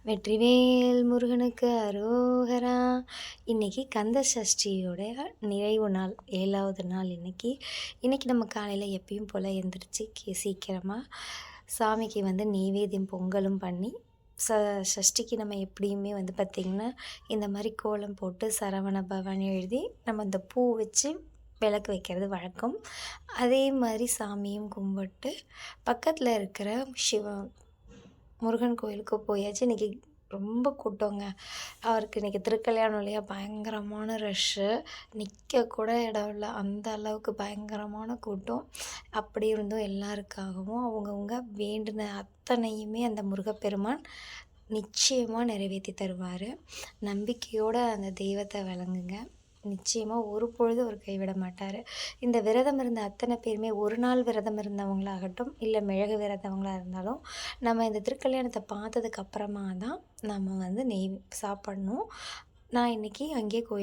வெற்றிவேல் முருகனுக்கு அரோகரா. இன்னைக்கு கந்த சஷ்டியோட நிறைவு நாள், 7வது நாள் இன்னைக்கு. இன்னைக்கு நம்ம காலையில் எப்பயும் போல் எந்திரிச்சு சீக்கிரமாக சாமிக்கு நெய்வேத்தியம் பொங்கலும் பண்ணி சஷ்டிக்கு நம்ம எப்படியுமே பார்த்திங்கன்னா இந்த மாதிரி கோலம் போட்டு சரவண பவன் எழுதி நம்ம இந்த பூ வச்சு விளக்கு வைக்கிறது வழக்கம். அதே மாதிரி சாமியும் கும்பிட்டு பக்கத்தில் இருக்கிற முருகன் கோயிலுக்கு போயாச்சு. இன்றைக்கி ரொம்ப கூட்டங்க. அவருக்கு இன்றைக்கி திருக்கல்யாணம் இல்லையா, பயங்கரமான ரஷ்ஷு, நிற்க கூட இடம் இல்லை, அந்த அளவுக்கு பயங்கரமான கூட்டம். அப்படி இருந்தும் எல்லாருக்காகவும் அவங்கவுங்க வேண்டின அத்தனையுமே அந்த முருகப்பெருமான் நிச்சயமாக நிறைவேற்றி தருவார். நம்பிக்கையோடு அந்த தெய்வத்தை வழங்குங்க. நிச்சயமாக ஒரு பொழுது அவர் கைவிட மாட்டார். இந்த விரதம் இருந்த அத்தனை பேருமே, ஒரு நாள் விரதம் இருந்தவங்களாகட்டும் இல்லை மிளகு விரதவங்களாக இருந்தாலும், நம்ம இந்த திருக்கல்யாணத்தை பார்த்ததுக்கு அப்புறமா தான் நம்ம நெய் சாப்பிட்ணும். நான் இன்றைக்கி அங்கேயே கோயில்